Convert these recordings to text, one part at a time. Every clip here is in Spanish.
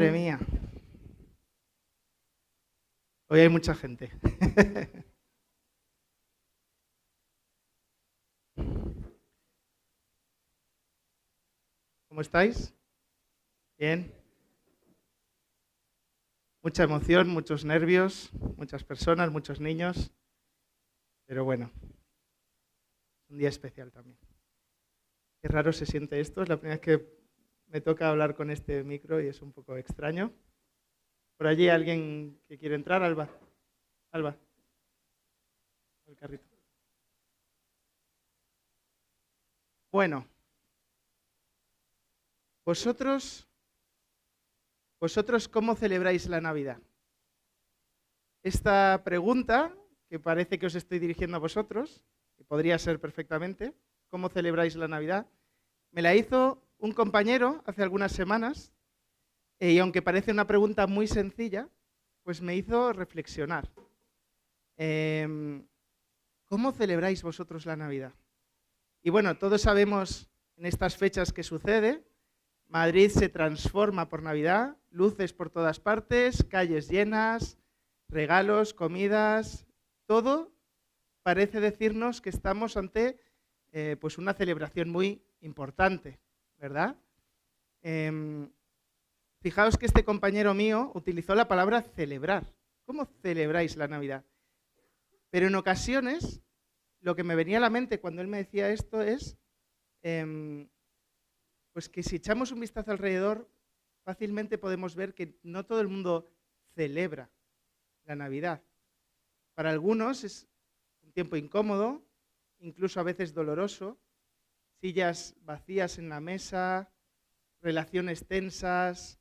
Madre mía, hoy hay mucha gente. ¿Cómo estáis? Bien. Mucha emoción, muchos nervios, muchas personas, muchos niños. Pero bueno, un día especial también. Qué raro se siente esto. Es la primera vez que me toca hablar con este micro y es un poco extraño. Por allí alguien que quiere entrar, Alba. Alba, el carrito. Bueno, vosotros ¿cómo celebráis la Navidad? Esta pregunta, que parece que os estoy dirigiendo a vosotros, que podría ser perfectamente, ¿cómo celebráis la Navidad? Me la hizo un compañero hace algunas semanas y aunque parece una pregunta muy sencilla, pues me hizo reflexionar. ¿Cómo celebráis vosotros la Navidad? Y bueno, todos sabemos en estas fechas que sucede. Madrid se transforma por Navidad, luces por todas partes, calles llenas, regalos, comidas, todo parece decirnos que estamos ante pues una celebración muy importante, ¿verdad? Fijaos que este compañero mío utilizó la palabra celebrar. ¿Cómo celebráis la Navidad? Pero en ocasiones lo que me venía a la mente cuando él me decía esto es pues que si echamos un vistazo alrededor, fácilmente podemos ver que no todo el mundo celebra la Navidad. Para algunos es un tiempo incómodo, incluso a veces doloroso, sillas vacías en la mesa, relaciones tensas,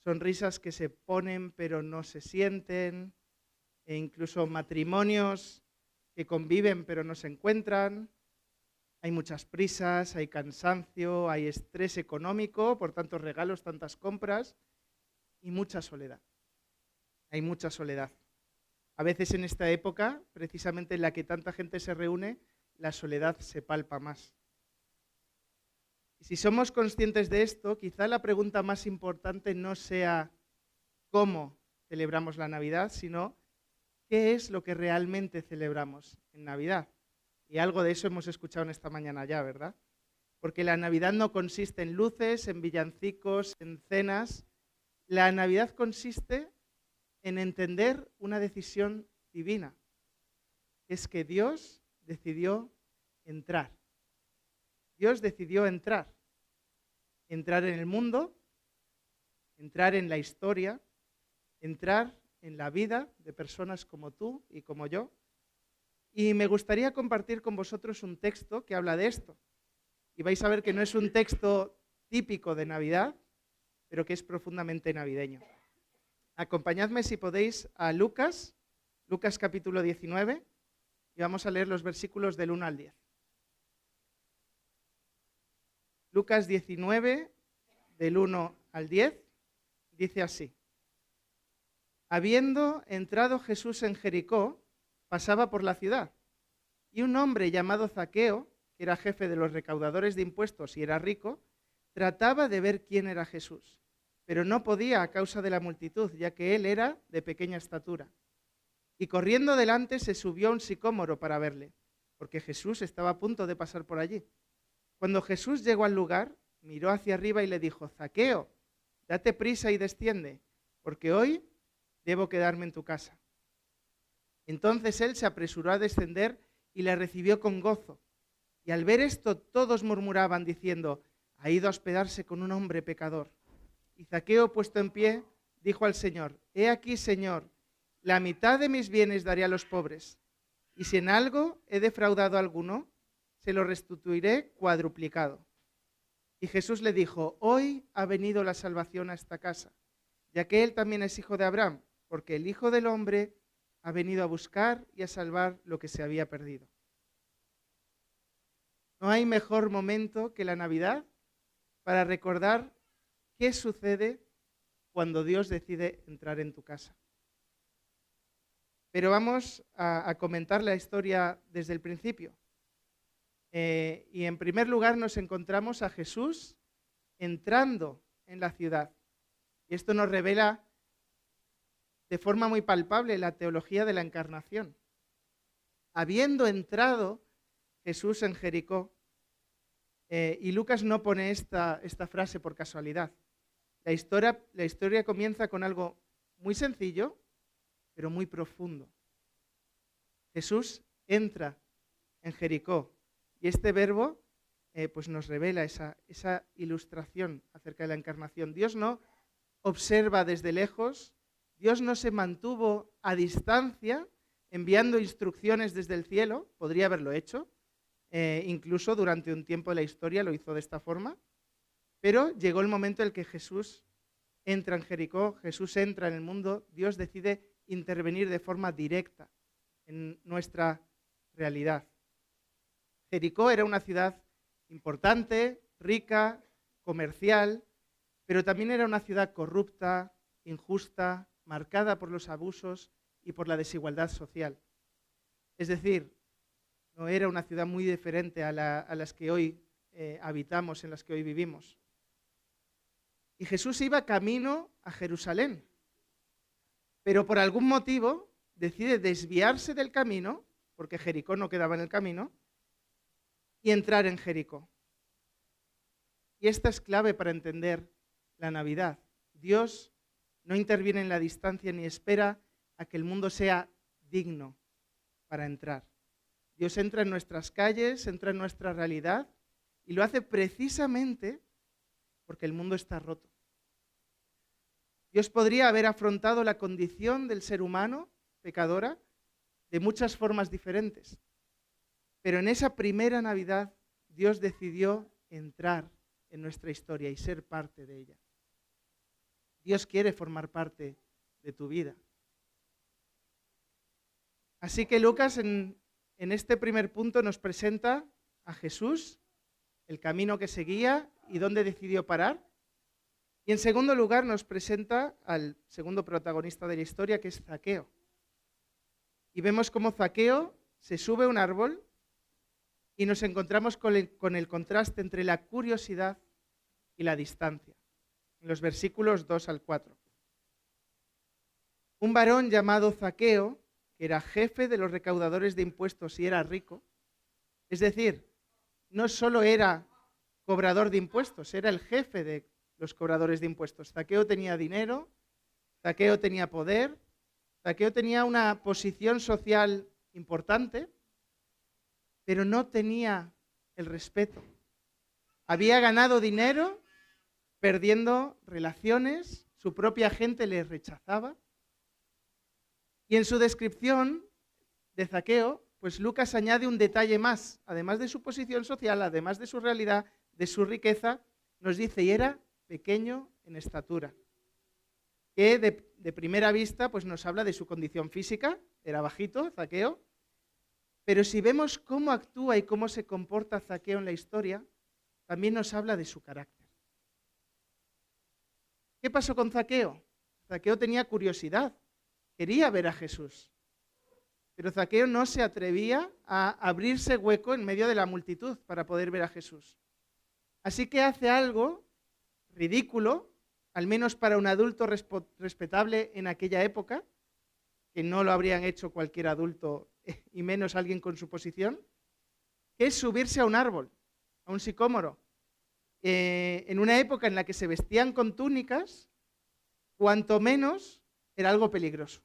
sonrisas que se ponen pero no se sienten, e incluso matrimonios que conviven pero no se encuentran. Hay muchas prisas, hay cansancio, hay estrés económico por tantos regalos, tantas compras y mucha soledad. Hay mucha soledad. A veces en esta época, precisamente en la que tanta gente se reúne, la soledad se palpa más. Y si somos conscientes de esto, quizá la pregunta más importante no sea cómo celebramos la Navidad, sino qué es lo que realmente celebramos en Navidad. Y algo de eso hemos escuchado en esta mañana ya, ¿verdad? Porque la Navidad no consiste en luces, en villancicos, en cenas. La Navidad consiste en entender una decisión divina. Es que Dios decidió entrar. Dios decidió entrar. Entrar en el mundo, entrar en la historia, entrar en la vida de personas como tú y como yo. Y me gustaría compartir con vosotros un texto que habla de esto. Y vais a ver que no es un texto típico de Navidad, pero que es profundamente navideño. Acompañadme, si podéis, a Lucas capítulo 19, y vamos a leer los versículos del 1 al 10. Lucas 19, del 1 al 10, dice así. Habiendo entrado Jesús en Jericó, pasaba por la ciudad, y un hombre llamado Zaqueo, que era jefe de los recaudadores de impuestos y era rico, trataba de ver quién era Jesús, pero no podía a causa de la multitud, ya que él era de pequeña estatura. Y corriendo delante se subió a un sicómoro para verle, porque Jesús estaba a punto de pasar por allí. Cuando Jesús llegó al lugar, miró hacia arriba y le dijo, Zaqueo, date prisa y desciende, porque hoy debo quedarme en tu casa. Entonces él se apresuró a descender y le recibió con gozo. Y al ver esto todos murmuraban diciendo, ha ido a hospedarse con un hombre pecador. Y Zaqueo, puesto en pie, dijo al Señor, he aquí, Señor, la mitad de mis bienes daré a los pobres, y si en algo he defraudado a alguno, se lo restituiré cuadruplicado. Y Jesús le dijo, hoy ha venido la salvación a esta casa, ya que él también es hijo de Abraham, porque el Hijo del Hombre ha venido a buscar y a salvar lo que se había perdido. No hay mejor momento que la Navidad para recordar qué sucede cuando Dios decide entrar en tu casa. Pero vamos a comentar la historia desde el principio. Y en primer lugar nos encontramos a Jesús entrando en la ciudad. Y esto nos revela de forma muy palpable la teología de la encarnación. Habiendo entrado Jesús en Jericó, y Lucas no pone esta frase por casualidad. La historia comienza con algo muy sencillo, pero muy profundo. Jesús entra en Jericó, y este verbo pues nos revela esa ilustración acerca de la encarnación. Dios no observa desde lejos, Dios no se mantuvo a distancia enviando instrucciones desde el cielo, podría haberlo hecho, incluso durante un tiempo de la historia lo hizo de esta forma, pero llegó el momento en el que Jesús entra en Jericó, Jesús entra en el mundo, Dios decide intervenir de forma directa en nuestra realidad. Jericó era una ciudad importante, rica, comercial, pero también era una ciudad corrupta, injusta, marcada por los abusos y por la desigualdad social. Es decir, no era una ciudad muy diferente a las que hoy habitamos, en las que hoy vivimos. Y Jesús iba camino a Jerusalén, pero por algún motivo decide desviarse del camino, porque Jericó no quedaba en el camino, y entrar en Jericó. Y esta es clave para entender la Navidad. Dios no interviene en la distancia ni espera a que el mundo sea digno para entrar. Dios entra en nuestras calles, entra en nuestra realidad y lo hace precisamente porque el mundo está roto. Dios podría haber afrontado la condición del ser humano, pecadora, de muchas formas diferentes. Pero en esa primera Navidad, Dios decidió entrar en nuestra historia y ser parte de ella. Dios quiere formar parte de tu vida. Así que Lucas en este primer punto nos presenta a Jesús, el camino que seguía y dónde decidió parar. Y en segundo lugar nos presenta al segundo protagonista de la historia, que es Zaqueo. Y vemos cómo Zaqueo se sube a un árbol y nos encontramos con el contraste entre la curiosidad y la distancia, en los versículos 2 al 4. Un varón llamado Zaqueo, que era jefe de los recaudadores de impuestos y era rico, es decir, no solo era cobrador de impuestos, era el jefe de los cobradores de impuestos. Zaqueo tenía dinero, Zaqueo tenía poder, Zaqueo tenía una posición social importante, pero no tenía el respeto. Había ganado dinero perdiendo relaciones, su propia gente le rechazaba. Y en su descripción de Zaqueo, pues Lucas añade un detalle más. Además de su posición social, además de su realidad, de su riqueza, nos dice, y era pequeño en estatura. Que de primera vista pues nos habla de su condición física, era bajito, Zaqueo, pero si vemos cómo actúa y cómo se comporta Zaqueo en la historia, también nos habla de su carácter. ¿Qué pasó con Zaqueo? Zaqueo tenía curiosidad, quería ver a Jesús, pero Zaqueo no se atrevía a abrirse hueco en medio de la multitud para poder ver a Jesús. Así que hace algo ridículo, al menos para un adulto respetable en aquella época, que no lo habrían hecho cualquier adulto y menos alguien con su posición, que es subirse a un árbol, a un sicómoro. En una época en la que se vestían con túnicas, cuanto menos era algo peligroso,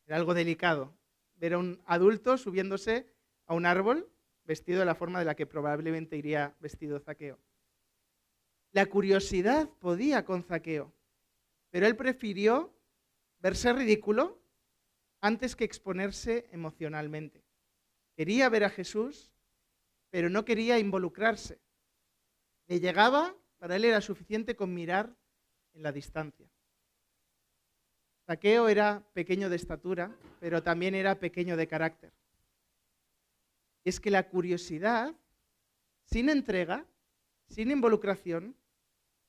era algo delicado. Ver a un adulto subiéndose a un árbol vestido de la forma de la que probablemente iría vestido Zaqueo. La curiosidad podía con Zaqueo, pero él prefirió verse ridículo antes que exponerse emocionalmente. Quería ver a Jesús, pero no quería involucrarse. Le llegaba, para él era suficiente con mirar en la distancia. Zaqueo era pequeño de estatura, pero también era pequeño de carácter. Y es que la curiosidad, sin entrega, sin involucración,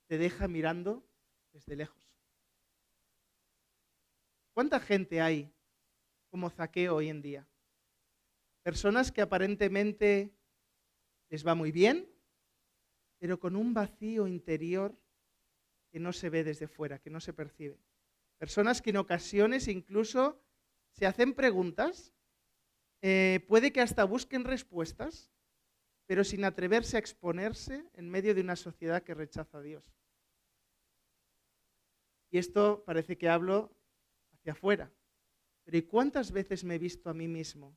te deja mirando desde lejos. ¿Cuánta gente hay como Zaqueo hoy en día? Personas que aparentemente les va muy bien, pero con un vacío interior que no se ve desde fuera, que no se percibe. Personas que en ocasiones incluso se hacen preguntas, puede que hasta busquen respuestas, pero sin atreverse a exponerse en medio de una sociedad que rechaza a Dios. Y esto parece que hablo hacia afuera. Pero ¿y cuántas veces me he visto a mí mismo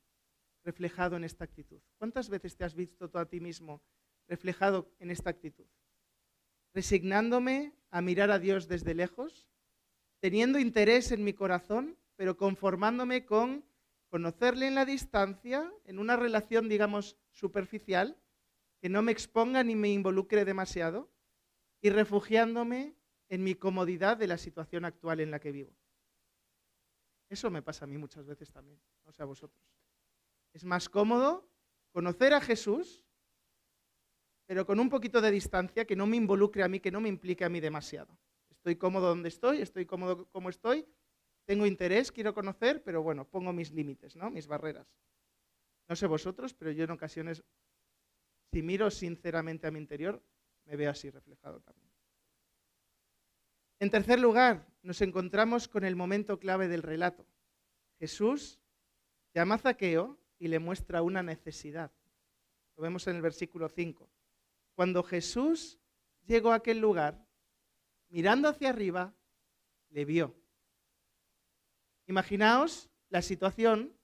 reflejado en esta actitud? ¿Cuántas veces te has visto tú a ti mismo reflejado en esta actitud? Resignándome a mirar a Dios desde lejos, teniendo interés en mi corazón, pero conformándome con conocerle en la distancia, en una relación, digamos, superficial, que no me exponga ni me involucre demasiado, y refugiándome en mi comodidad de la situación actual en la que vivo. Eso me pasa a mí muchas veces también, no sé a vosotros. Es más cómodo conocer a Jesús, pero con un poquito de distancia, que no me involucre a mí, que no me implique a mí demasiado. Estoy cómodo donde estoy cómodo como estoy, tengo interés, quiero conocer, pero bueno, pongo mis límites, ¿no? Mis barreras. No sé vosotros, pero yo en ocasiones, si miro sinceramente a mi interior, me veo así reflejado también. En tercer lugar, nos encontramos con el momento clave del relato. Jesús llama a Zaqueo y le muestra una necesidad. Lo vemos en el versículo 5. Cuando Jesús llegó a aquel lugar, mirando hacia arriba, le vio. Imaginaos la situación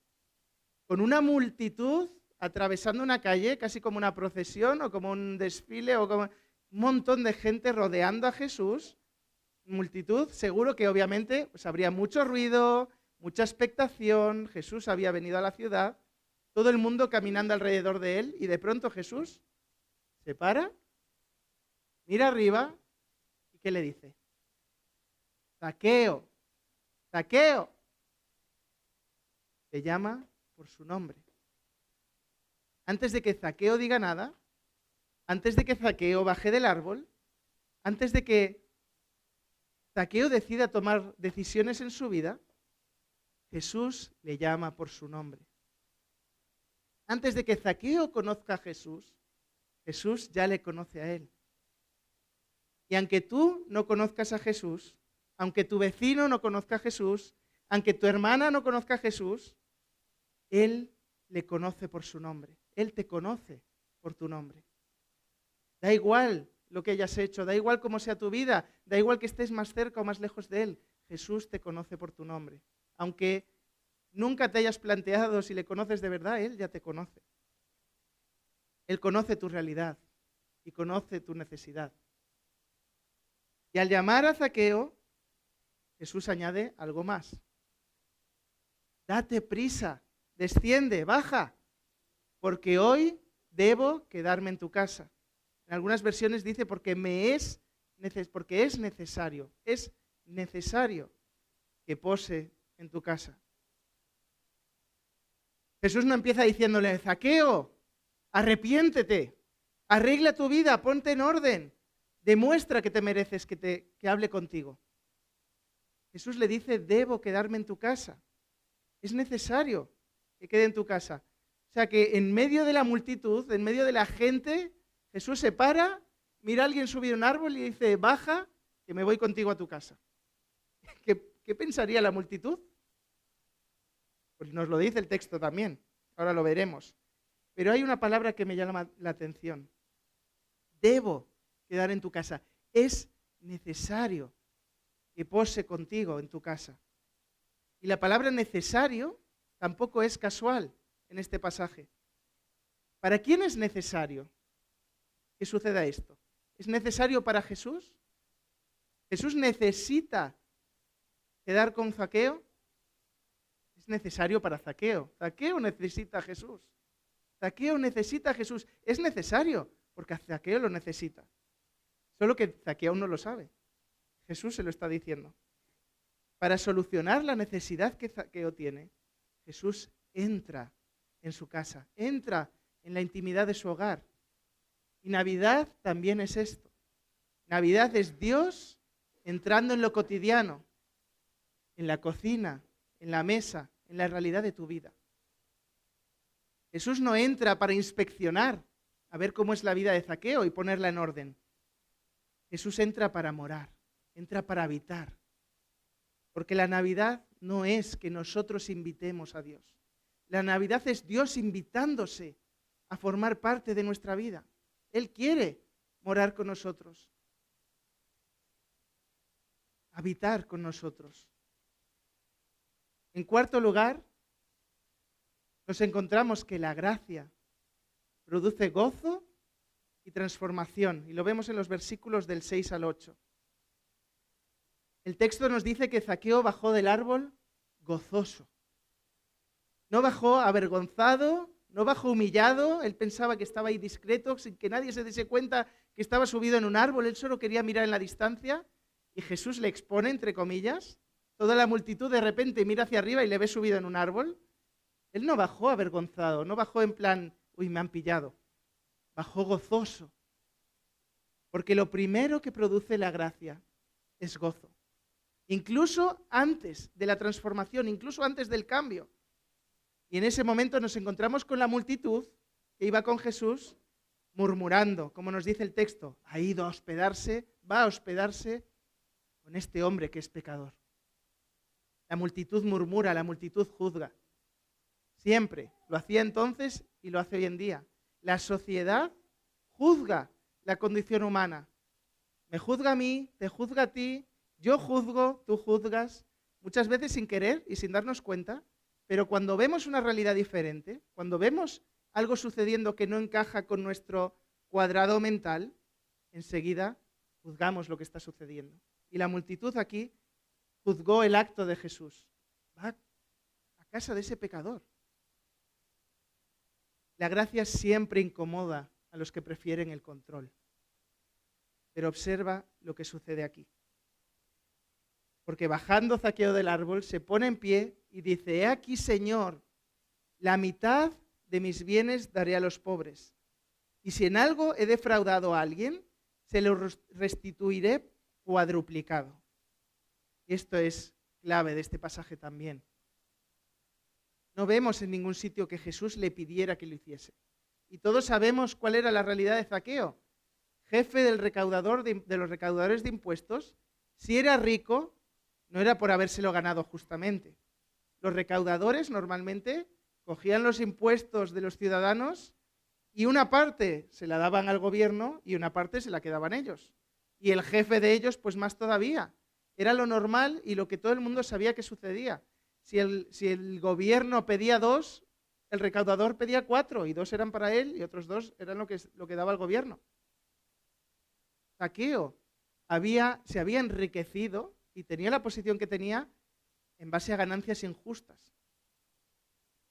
con una multitud atravesando una calle, casi como una procesión o como un desfile o como un montón de gente rodeando a Jesús. Multitud, seguro que obviamente pues, habría mucho ruido, mucha expectación. Jesús había venido a la ciudad, todo el mundo caminando alrededor de él, y de pronto Jesús se para, mira arriba, ¿y qué le dice? Zaqueo, Zaqueo. Le llama por su nombre. Antes de que Zaqueo diga nada, antes de que Zaqueo baje del árbol, antes de que Zaqueo decida tomar decisiones en su vida, Jesús le llama por su nombre. Antes de que Zaqueo conozca a Jesús, Jesús ya le conoce a él. Y aunque tú no conozcas a Jesús, aunque tu vecino no conozca a Jesús, aunque tu hermana no conozca a Jesús, Él le conoce por su nombre. Él te conoce por tu nombre. Da igual lo que hayas hecho, da igual cómo sea tu vida, da igual que estés más cerca o más lejos de Él. Jesús te conoce por tu nombre. Aunque nunca te hayas planteado si le conoces de verdad, Él ya te conoce. Él conoce tu realidad y conoce tu necesidad. Y al llamar a Zaqueo, Jesús añade algo más. Date prisa, desciende, baja, porque hoy debo quedarme en tu casa. En algunas versiones dice porque es necesario que pose en tu casa. Jesús no empieza diciéndole, Zaqueo, arrepiéntete, arregla tu vida, ponte en orden, demuestra que te mereces que hable contigo. Jesús le dice, debo quedarme en tu casa. Es necesario que quede en tu casa. O sea que en medio de la multitud, en medio de la gente, Jesús se para, mira a alguien subir un árbol y dice, baja, que me voy contigo a tu casa. ¿Qué pensaría la multitud? Pues nos lo dice el texto también, ahora lo veremos. Pero hay una palabra que me llama la atención. Debo quedar en tu casa. Es necesario que pose contigo en tu casa. Y la palabra necesario tampoco es casual en este pasaje. ¿Para quién es necesario que suceda esto? ¿Es necesario para Jesús? ¿Jesús necesita quedar con Zaqueo? Es necesario para Zaqueo. Zaqueo necesita a Jesús. Zaqueo necesita a Jesús. Es necesario, porque Zaqueo lo necesita. Solo que Zaqueo aún no lo sabe. Jesús se lo está diciendo. Para solucionar la necesidad que Zaqueo tiene, Jesús entra en su casa, entra en la intimidad de su hogar. Y Navidad también es esto. Navidad es Dios entrando en lo cotidiano, en la cocina, en la mesa, en la realidad de tu vida. Jesús no entra para inspeccionar, a ver cómo es la vida de Zaqueo y ponerla en orden. Jesús entra para morar. entra para habitar. Porque la Navidad no es que nosotros invitemos a Dios. La Navidad es Dios invitándose a formar parte de nuestra vida. Él quiere morar con nosotros, habitar con nosotros. En cuarto lugar, nos encontramos que la gracia produce gozo y transformación, y lo vemos en los versículos del 6 al 8. El texto nos dice que Zaqueo bajó del árbol gozoso. No bajó avergonzado, no bajó humillado, él pensaba que estaba ahí discreto, sin que nadie se diese cuenta que estaba subido en un árbol, él solo quería mirar en la distancia, y Jesús le expone, entre comillas. Toda la multitud de repente mira hacia arriba y le ve subido en un árbol. Él no bajó avergonzado, no bajó en plan, uy, me han pillado. Bajó gozoso. Porque lo primero que produce la gracia es gozo. Incluso antes de la transformación, incluso antes del cambio. Y en ese momento nos encontramos con la multitud que iba con Jesús murmurando, como nos dice el texto, ha ido a hospedarse, va a hospedarse con este hombre que es pecador. La multitud murmura, la multitud juzga. Siempre. Lo hacía entonces y lo hace hoy en día. La sociedad juzga la condición humana. Me juzga a mí, te juzga a ti, yo juzgo, tú juzgas, muchas veces sin querer y sin darnos cuenta, pero cuando vemos una realidad diferente, cuando vemos algo sucediendo que no encaja con nuestro cuadrado mental, enseguida juzgamos lo que está sucediendo. Y la multitud aquí juzgó el acto de Jesús. Va a casa de ese pecador. La gracia siempre incomoda a los que prefieren el control. Pero observa lo que sucede aquí. Porque bajando Zaqueo del árbol, se pone en pie y dice, he aquí, Señor, la mitad de mis bienes daré a los pobres. Y si en algo he defraudado a alguien, se lo restituiré cuadruplicado. Y esto es clave de este pasaje también. No vemos en ningún sitio que Jesús le pidiera que lo hiciese. Y todos sabemos cuál era la realidad de Zaqueo. Jefe del recaudador de los recaudadores de impuestos, si era rico, no era por habérselo ganado justamente. Los recaudadores normalmente cogían los impuestos de los ciudadanos y una parte se la daban al gobierno y una parte se la quedaban ellos. Y el jefe de ellos, pues más todavía. Era lo normal y lo que todo el mundo sabía que sucedía. Si el gobierno pedía 2, el recaudador pedía 4 y 2 eran para él y otros 2 eran lo que daba el gobierno. Zaqueo se había enriquecido y tenía la posición que tenía en base a ganancias injustas.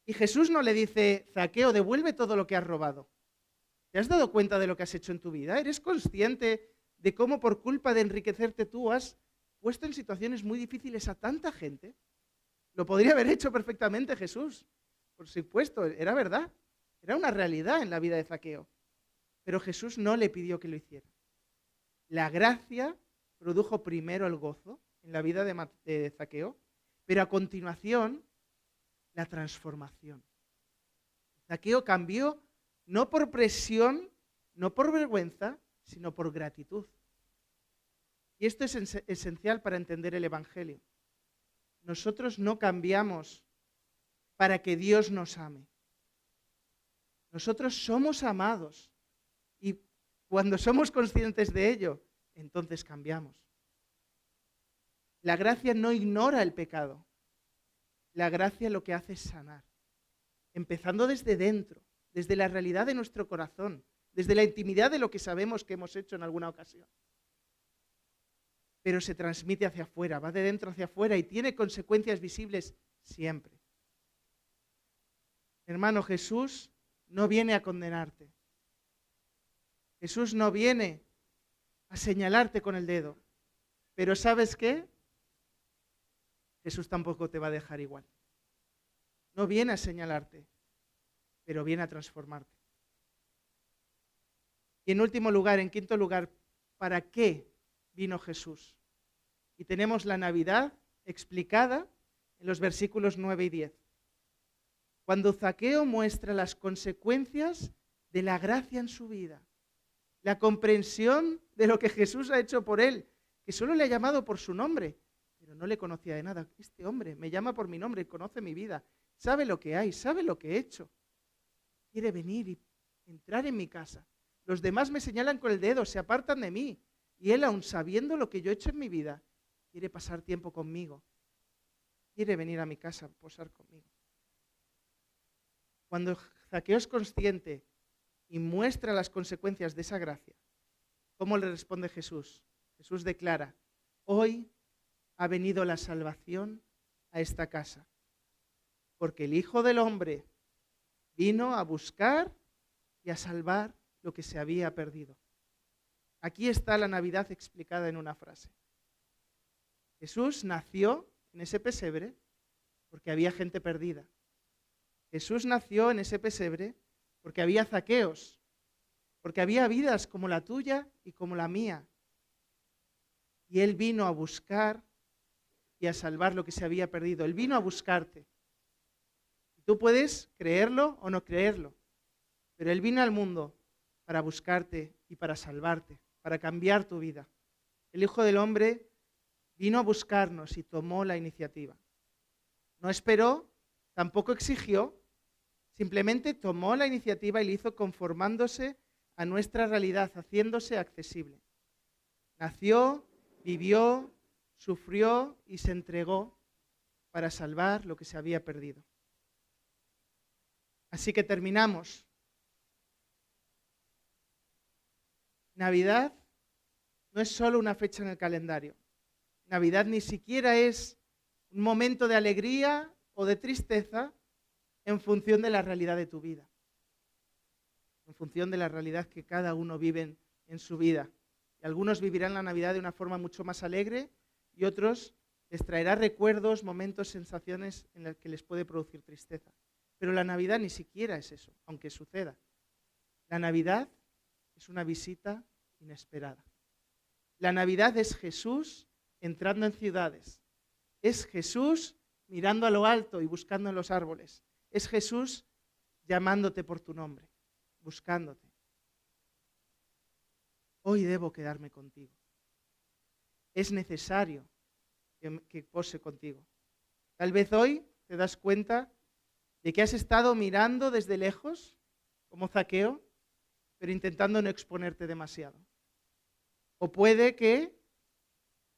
Y Jesús no le dice, Zaqueo, devuelve todo lo que has robado. ¿Te has dado cuenta de lo que has hecho en tu vida? ¿Eres consciente de cómo por culpa de enriquecerte tú has puesto en situaciones muy difíciles a tanta gente? Lo podría haber hecho perfectamente Jesús. Por supuesto, era verdad. Era una realidad en la vida de Zaqueo. Pero Jesús no le pidió que lo hiciera. La gracia produjo primero el gozo en la vida de Zaqueo, pero a continuación la transformación. Zaqueo cambió no por presión, no por vergüenza, sino por gratitud. Y esto es esencial para entender el Evangelio. Nosotros no cambiamos para que Dios nos ame. Nosotros somos amados y cuando somos conscientes de ello, entonces cambiamos. La gracia no ignora el pecado. La gracia lo que hace es sanar, empezando desde dentro, desde la realidad de nuestro corazón, desde la intimidad de lo que sabemos que hemos hecho en alguna ocasión. Pero se transmite hacia afuera, va de dentro hacia afuera y tiene consecuencias visibles siempre. Hermano, Jesús no viene a condenarte. Jesús no viene a señalarte con el dedo. Pero ¿sabes qué? Jesús tampoco te va a dejar igual. No viene a señalarte, pero viene a transformarte. Y en último lugar, en quinto lugar, ¿para qué vino Jesús? Y tenemos la Navidad explicada en los versículos 9 y 10. Cuando Zaqueo muestra las consecuencias de la gracia en su vida, la comprensión de lo que Jesús ha hecho por él, que solo le ha llamado por su nombre, pero no le conocía de nada. Este hombre me llama por mi nombre, conoce mi vida, sabe lo que hay, sabe lo que he hecho. Quiere venir y entrar en mi casa. Los demás me señalan con el dedo, se apartan de mí. Y él, aun sabiendo lo que yo he hecho en mi vida, quiere pasar tiempo conmigo. Quiere venir a mi casa a posar conmigo. Cuando Zaqueo es consciente y muestra las consecuencias de esa gracia, ¿cómo le responde Jesús? Jesús declara, hoy ha venido la salvación a esta casa, porque el Hijo del Hombre vino a buscar y a salvar lo que se había perdido. Aquí está la Navidad explicada en una frase. Jesús nació en ese pesebre porque había gente perdida. Jesús nació en ese pesebre porque había zaqueos, porque había vidas como la tuya y como la mía. Y Él vino a buscar y a salvar lo que se había perdido. Él vino a buscarte. Tú puedes creerlo o no creerlo, pero Él vino al mundo para buscarte y para salvarte, para cambiar tu vida. El Hijo del Hombre vino a buscarnos y tomó la iniciativa. No esperó, tampoco exigió, simplemente tomó la iniciativa y lo hizo conformándose a nuestra realidad, haciéndose accesible. Nació, vivió, sufrió y se entregó para salvar lo que se había perdido. Así que terminamos. Navidad no es solo una fecha en el calendario. Navidad ni siquiera es un momento de alegría o de tristeza en función de la realidad de tu vida, en función de la realidad que cada uno vive en su vida. Y algunos vivirán la Navidad de una forma mucho más alegre y otros les traerá recuerdos, momentos, sensaciones en las que les puede producir tristeza. Pero la Navidad ni siquiera es eso, aunque suceda. La Navidad es una visita inesperada. La Navidad es Jesús entrando en ciudades. Es Jesús mirando a lo alto y buscando en los árboles. Es Jesús llamándote por tu nombre, buscándote. Hoy debo quedarme contigo. Es necesario que pose contigo. Tal vez hoy te das cuenta de que has estado mirando desde lejos, como Zaqueo, pero intentando no exponerte demasiado. O puede que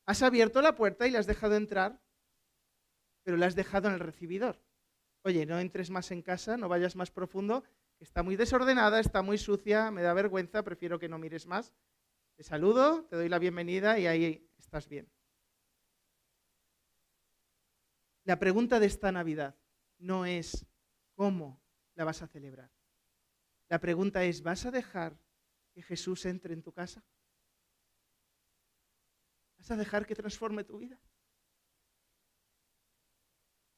has abierto la puerta y la has dejado entrar, pero la has dejado en el recibidor. Oye, no entres más en casa, no vayas más profundo, que está muy desordenada, está muy sucia, me da vergüenza, prefiero que no mires más. Te saludo, te doy la bienvenida y ahí estás bien. La pregunta de esta Navidad no es ¿cómo la vas a celebrar? La pregunta es, ¿vas a dejar que Jesús entre en tu casa? ¿Vas a dejar que transforme tu vida?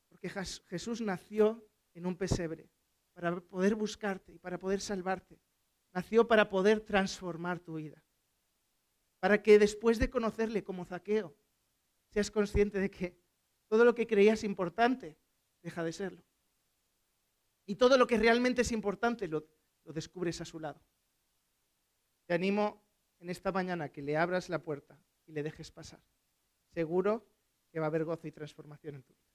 Porque Jesús nació en un pesebre para poder buscarte y para poder salvarte. Nació para poder transformar tu vida. Para que después de conocerle como Zaqueo, seas consciente de que todo lo que creías importante deja de serlo. Y todo lo que realmente es importante lo descubres a su lado. Te animo en esta mañana a que le abras la puerta y le dejes pasar. Seguro que va a haber gozo y transformación en tu vida.